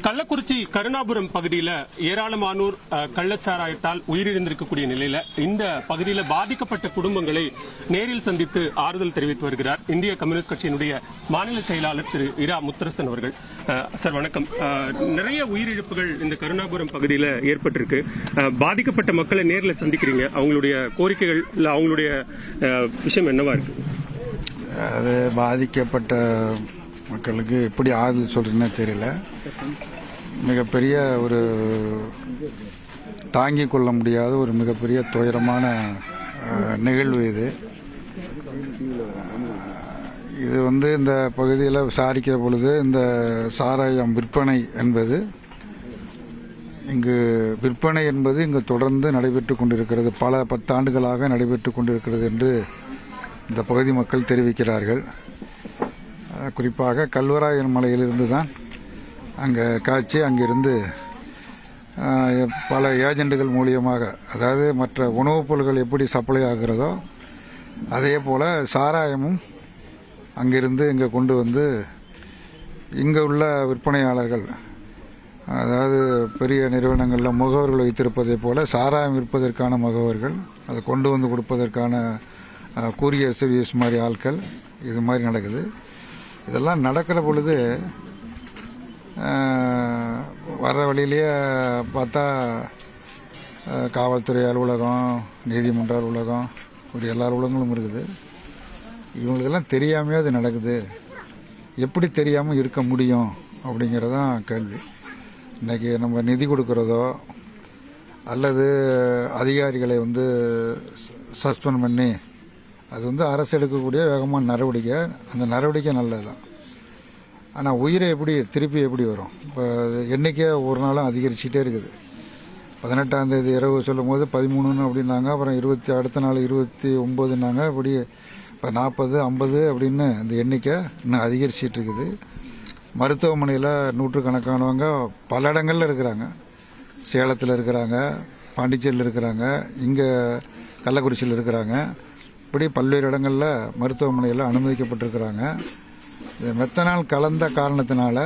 கள்ளக்குறிச்சி கருணாபுரம் பகுதியில் ஏராளமானோர் கள்ளச்சாராயத்தால் உயிரிழந்திருக்கக்கூடிய நிலையில இந்த பகுதியில் பாதிக்கப்பட்ட குடும்பங்களை நேரில் சந்தித்து ஆறுதல் தெரிவித்து வருகிறார் இந்திய கம்யூனிஸ்ட் கட்சியினுடைய மாநில செயலாளர் திரு இரா முத்தரசன் அவர்கள். சார் வணக்கம். நிறைய உயிரிழப்புகள் இந்த கருணாபுரம் பகுதியில் ஏற்பட்டிருக்கு. பாதிக்கப்பட்ட மக்களை நேரில் சந்திக்கிறீங்க. அவங்களுடைய கோரிக்கைகள் இல்ல அவங்களுடைய விஷயம் என்னவா இருக்கு? அது பாதிக்கப்பட்ட மக்களுக்கு எப்படி ஆறுதல் சொல்றதுன்னு தெரியல. மிகப்பெரிய ஒரு தாங்கிக் கொள்ள முடியாத ஒரு மிகப்பெரிய துயரமான நிகழ்வு இது. இது இந்த பகுதியில் விசாரிக்கிற பொழுது இந்த சாராயம் விற்பனை என்பது இங்கு தொடர்ந்து நடைபெற்றுக் கொண்டிருக்கிறது. பல 10 ஆண்டுகளாக நடைபெற்றுக் கொண்டிருக்கிறது என்று இந்த பகுதி மக்கள் தெரிவிக்கிறார்கள். குறிப்பாக கல்வராயன் மலையிலிருந்து தான் அங்கே காய்ச்சி அங்கிருந்து பல ஏஜெண்டுகள் மூலியமாக, அதாவது மற்ற உணவுப் பொருட்கள் எப்படி சப்ளை ஆகிறதோ அதே போல் சாராயமும் அங்கிருந்து இங்கே கொண்டு வந்து இங்கே உள்ள விற்பனையாளர்கள், அதாவது பெரிய நிறுவனங்களில் முகவர்கள் வைத்திருப்பதை போல சாராயம் விற்பதற்கான முகவர்கள், அதை கொண்டு வந்து கொடுப்பதற்கான கூரியர் சர்வீஸ் மாதிரி ஆட்கள், இது மாதிரி நடக்குது. இதெல்லாம் நடக்கிற பொழுது வர்ற வழியிலேயே பார்த்தா காவல்துறை அலுவலகம், நீதிமன்ற அலுவலகம், இப்படி எல்லா அலுவலகங்களும் இருக்குது. இவங்களுக்கெல்லாம் தெரியாமையே அது நடக்குது. எப்படி தெரியாமல் இருக்க முடியும் அப்படிங்கிறதான் கேள்வி. இன்றைக்கி நம்ம நிதி கொடுக்கறதோ அல்லது அதிகாரிகளை சஸ்பெண்ட் பண்ணி அது அரசு எடுக்கக்கூடிய வேகமான நடவடிக்கை. அந்த நடவடிக்கை நல்லது தான். ஆனால் உயிரை திருப்பி எப்படி வரும்? இப்போ எண்ணிக்கை ஒரு நாளும் அதிகரிச்சுட்டே இருக்குது. 18ஆம் தேதி இரவு சொல்லும் போது 13 அப்படின்னாங்க, அப்புறம் அடுத்த நாள் 29ன்னாங்க, இப்படி இப்போ 40, 50 அப்படின்னு இந்த எண்ணிக்கை இன்னும் அதிகரிச்சிட்டு இருக்குது. மருத்துவமனையில் நூற்றுக்கணக்கானவங்க பல இடங்களில் இருக்கிறாங்க. சேலத்தில் இருக்கிறாங்க, பாண்டிச்சேரியில் இருக்கிறாங்க, இங்கே கள்ளக்குறிச்சியில் இருக்கிறாங்க. இப்படி பல்வேறு இடங்களில் மருத்துவமனையில் அனுமதிக்கப்பட்டிருக்கிறாங்க. இது மெத்தனால் கலந்த காரணத்தினால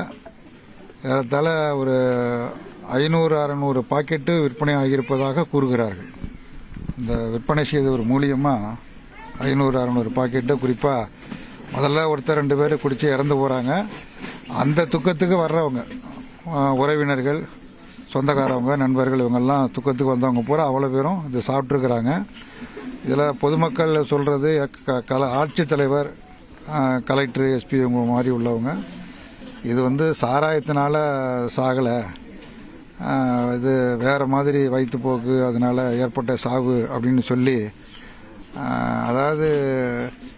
ஏறத்தாழ ஒரு 500-600 பாக்கெட்டு விற்பனை ஆகியிருப்பதாக கூறுகிறார்கள். இந்த விற்பனை செய்தவர் மூலியமாக 500-600 பாக்கெட்டு, குறிப்பாக முதல்ல ஒருத்தர் 2 பேர் குடித்து இறந்து போகிறாங்க. அந்த துக்கத்துக்கு வர்றவங்க உறவினர்கள், சொந்தக்காரவங்க, நண்பர்கள், இவங்கெல்லாம் துக்கத்துக்கு வந்தவங்க பூரா அவ்வளோ பேரும் இது சாப்பிட்ருக்குறாங்க. இதில் பொதுமக்கள் சொல்கிறது ஆட்சித்தலைவர், கலெக்டர், எஸ்பி இவங்க மாதிரி உள்ளவங்க இது சாராயத்தினால சாகலை, இது வேறு மாதிரி வயிற்றுப்போக்கு அதனால் ஏற்பட்ட சாவு அப்படின்னு சொல்லி, அதாவது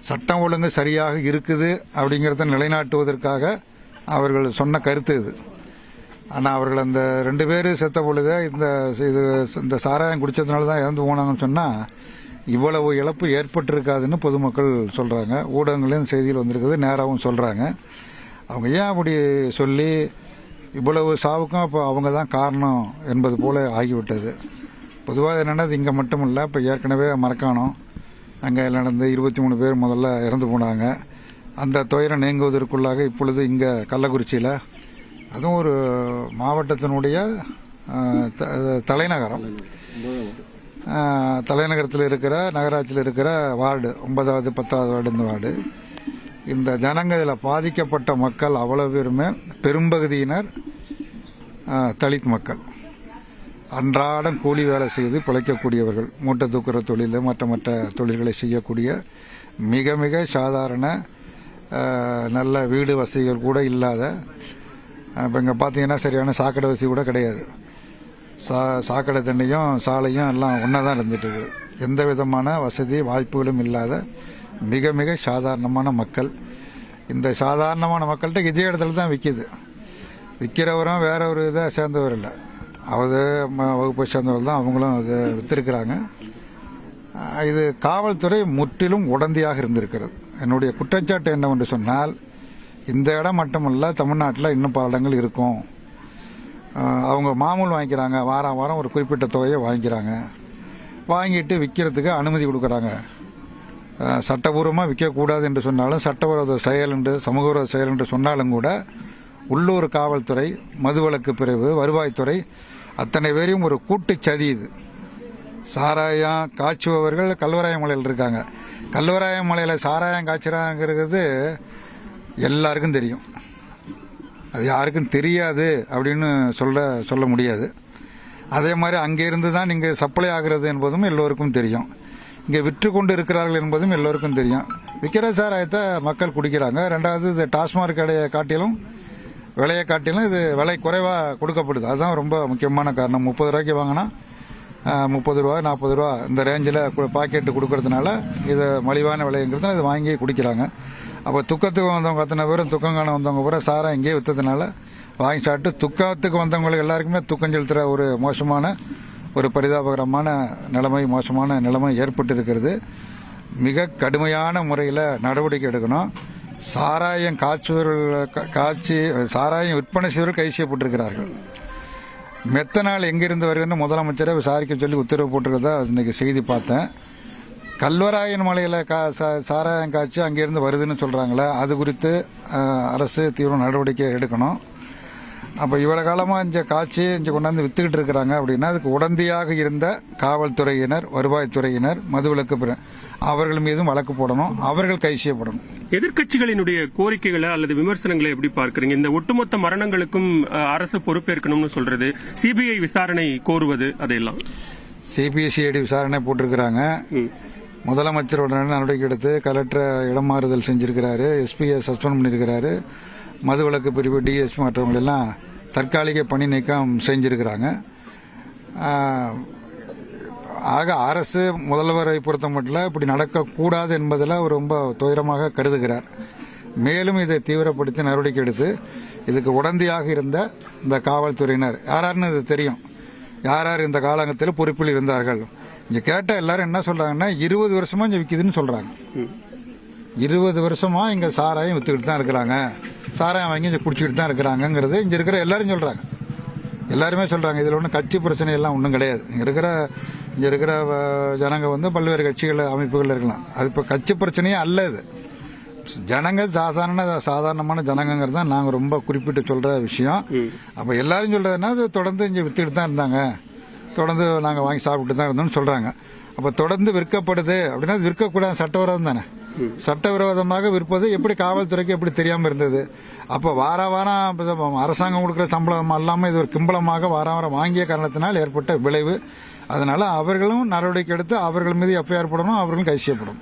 சட்டம் ஒழுங்கு சரியாக இருக்குது அப்படிங்கிறத நிலைநாட்டுவதற்காக அவர்கள் சொன்ன கருத்து இது. ஆனால் அவர்கள் அந்த 2 பேர் செத்த பொழுது இந்த சாராயம் குடித்ததுனால தான் இறந்து போனாங்கன்னு சொன்னால் இவ்வளவு இழப்பு ஏற்பட்டிருக்காதுன்னு பொதுமக்கள் சொல்கிறாங்க. ஊடகங்களையும் செய்தியில் வந்திருக்குது, நேராகவும் சொல்கிறாங்க. அவங்க ஏன் அப்படி சொல்லி இவ்வளவு சாவுக்கும் இப்போ அவங்க தான் காரணம் என்பது போல் ஆகிவிட்டது. பொதுவாக என்னென்னா இங்கே மட்டும் இல்லை, இப்போ ஏற்கனவே மரக்காணம் அங்கே நடந்து 23 பேர் முதல்ல இறந்து போனாங்க. அந்த துயரம் நீங்குவதற்குள்ளாக இப்பொழுது இங்கே கள்ளக்குறிச்சியில், அதுவும் ஒரு மாவட்டத்தினுடைய தலைநகரம், தலைநகரத்தில் இருக்கிற நகராட்சியில் இருக்கிற வார்டு 9வது 10வது வார்டு, இந்த வார்டு, இந்த ஜனங்க இதில் பாதிக்கப்பட்ட மக்கள் அவ்வளோ பேருமே பெரும்பகுதியினர் தலித் மக்கள். அன்றாடம் கூலி வேலை செய்து பிழைக்கக்கூடியவர்கள், மூட்டை தூக்குற தொழில், மற்ற தொழில்களை செய்யக்கூடிய மிக மிக சாதாரண, நல்ல வீடு வசதிகள் கூட இல்லாத, இப்போ இங்கே பார்த்தீங்கன்னா சரியான சாக்கடை வசதி கூட கிடையாது. சாக்கடை தண்ணியும் சாலையும் எல்லாம் ஒன்றா தான் இருந்துட்டு, எந்த விதமான வசதி வாய்ப்புகளும் இல்லாத மிக மிக சாதாரணமான மக்கள். இந்த சாதாரணமான மக்கள்கிட்ட இதே இடத்துல தான் விற்கிது. விற்கிறவரும் வேற ஒரு இதை சேர்ந்தவர் இல்லை, அவது வகுப்பை சேர்ந்தவர் தான், அவங்களும் அதை விற்றுருக்கிறாங்க. இது காவல்துறை முற்றிலும் உடந்தையாக இருந்திருக்கிறது. என்னுடைய குற்றச்சாட்டு என்னவென்று சொன்னால், இந்த இடம் மட்டுமல்ல, தமிழ்நாட்டில் இன்னும் பல இடங்கள் இருக்கும். அவங்க மாமூல் வாங்கிக்கிறாங்க, வாரம் வாரம் ஒரு குறிப்பிட்ட தொகையை வாங்கிக்கிறாங்க, வாங்கிட்டு விற்கிறதுக்கு அனுமதி கொடுக்குறாங்க. சட்டபூர்வமாக விற்கக்கூடாது என்று சொன்னாலும், சட்டவிரோத செயல் என்று, சமூக விரோத செயல் என்று சொன்னாலும் கூட உள்ளூர் காவல்துறை, மதுவிலக்கு பிரிவு, வருவாய்த்துறை அத்தனை பேரையும் ஒரு கூட்டு சதி இது. சாராயம் காய்ச்சுபவர்கள் கல்வராயமலையில் இருக்காங்க. கல்வராயமலையில் சாராயம் காய்ச்சுறாங்கிறது எல்லாருக்கும் தெரியும். அது யாருக்கும் தெரியாது அப்படின்னு சொல்ல முடியாது. அதே மாதிரி அங்கேருந்து தான் இங்கே சப்ளை ஆகிறது என்பதும் எல்லோருக்கும் தெரியும். இங்கே விற்று கொண்டு இருக்கிறார்கள் என்பதும் எல்லோருக்கும் தெரியும். விற்கிற சாராயத்தை மக்கள் குடிக்கிறாங்க. ரெண்டாவது, இது டாஸ்மாக் கடையை காட்டிலும் விலையை காட்டிலும் இது விலை குறைவாக கொடுக்கப்படுது. அதுதான் ரொம்ப முக்கியமான காரணம். 30 ரூபாய்க்கு வாங்கினா 30 ரூபா 40 ரூபா இந்த ரேஞ்சில் பாக்கெட்டு கொடுக்கறதுனால இது மலிவான விலைங்கிறது இது வாங்கி குடிக்கிறாங்க. அப்போ துக்கத்துக்கு வந்தவங்க அத்தனை பேரும் துக்கம் காண வந்தவங்க பூரா சாரம் இங்கேயே விற்றதுனால வாங்கி சாப்பிட்டு துக்கத்துக்கு வந்தவங்களுக்கு எல்லாருக்குமே துக்கம் செலுத்துகிற ஒரு மோசமான ஒரு பரிதாபகரமான நிலைமை, மோசமான நிலைமை ஏற்பட்டு இருக்கிறது. மிக கடுமையான முறையில் நடவடிக்கை எடுக்கணும். சாராயம் சாராயம் விற்பனை செய்வர்கள் கைது செய்யப்பட்டிருக்கிறார்கள். மெத்தனால் எங்கிருந்து வருதுன்னு முதலமைச்சரை விசாரிக்க சொல்லி உத்தரவு போட்டிருக்கிறதா இன்னைக்கு செய்தி பார்த்தேன். கல்வராயன் மலையில் சாராயம் காய்ச்சி அங்கேருந்து வருதுன்னு சொல்கிறாங்களே, அது குறித்து அரசு தீவிர நடவடிக்கை எடுக்கணும். அப்போ இவ்வளோ காலமாக இங்கே காய்ச்சி இங்கே கொண்டாந்து விற்றுக்கிட்டு இருக்கிறாங்க அப்படின்னா அதுக்கு உடந்தையாக இருந்த காவல்துறையினர், வருவாய்த்துறையினர், மதுவிலக்கு அவர்கள் மீதும் வழக்கு போடணும். அவர்கள் கைது செய்யப்படணும். எதிர்க்கட்சிகளினுடைய கோரிக்கைகளை அல்லது விமர்சனங்களை எப்படி பார்க்கறீங்க? இந்த ஒட்டுமொத்த மரணங்களுக்கும் அரசு பொறுப்பேற்கணும்னு சொல்றது, சிபிஐ விசாரணை கோருவது, அதையெல்லாம் சிபிசிஐடி விசாரணை போட்டிருக்கிறாங்க. முதலமைச்சர் உடனே நடவடிக்கை எடுத்து கலெக்டரை இடம் மாறுதல் செஞ்சிருக்கிறாரு. எஸ்பியை சஸ்பெண்ட் பண்ணியிருக்கிறாரு. மதுவிலக்கு பிரிவு டிஎஸ்பி மற்றவங்களெல்லாம் தற்காலிக பணி நீக்கம் செஞ்சிருக்கிறாங்க. ஆக அரசு முதல்வரை பொறுத்த மட்டும் இப்படி நடக்கக்கூடாது என்பதில் அவர் ரொம்ப துயரமாக கருதுகிறார். மேலும் இதை தீவிரப்படுத்தி நடவடிக்கை எடுத்து இதுக்கு உடந்தையாக இருந்த இந்த காவல்துறையினர் யாராருன்னு இது தெரியும், யார் இந்த காலகட்டத்தில் பொறுப்பில் இருந்தார்கள். இங்கே கேட்ட எல்லாரும் என்ன சொல்றாங்கன்னா 20 வருஷமா இங்கே விற்கிதுன்னு சொல்றாங்க. 20 வருஷமா இங்கே சாராயம் வித்துக்கிட்டு தான் இருக்கிறாங்க, சாராயம் வாங்கி இங்கே குடிச்சிக்கிட்டு தான் இருக்கிறாங்கிறது இங்கே இருக்கிற எல்லாரும் சொல்றாங்க. எல்லாருமே சொல்றாங்க. இதில் ஒன்றும் கட்சி பிரச்சனை எல்லாம் ஒன்றும் கிடையாது. இங்கே இருக்கிற ஜனங்க பல்வேறு கட்சிகள் அமைப்புகள் இருக்கலாம். அது இப்போ கட்சி பிரச்சனையே அல்ல. இது ஜனங்க சாதாரணமான ஜனங்கிறது தான் நாங்கள் ரொம்ப குறிப்பிட்டு சொல்ற விஷயம். அப்போ எல்லாரும் சொல்றதுன்னா அது தொடர்ந்து இங்கே வித்துக்கிட்டு தான் இருந்தாங்க, தொடர்ந்து நாங்கள் வாங்கி சாப்பிட்டு தான் இருந்தோம்னு சொல்றாங்க. அப்போ தொடர்ந்து விற்கப்படுது அப்படின்னா அது விற்கக்கூடாது, சட்டவிரோதம் தானே. சட்டவிரோதமாக விற்பது எப்படி காவல்துறைக்கு எப்படி தெரியாமல் இருந்தது? அப்போ வாரம் அரசாங்கம் கொடுக்குற சம்பளம் அல்லாமல் இது ஒரு கிம்பளமாக வாரம் வாங்கிய காரணத்தினால் ஏற்பட்ட விளைவு. அதனால அவர்களும் நடவடிக்கை எடுத்து அவர்கள் மீது எஃப்ஐஆர் போடணும், அவர்களும் கைது செய்யப்படும்.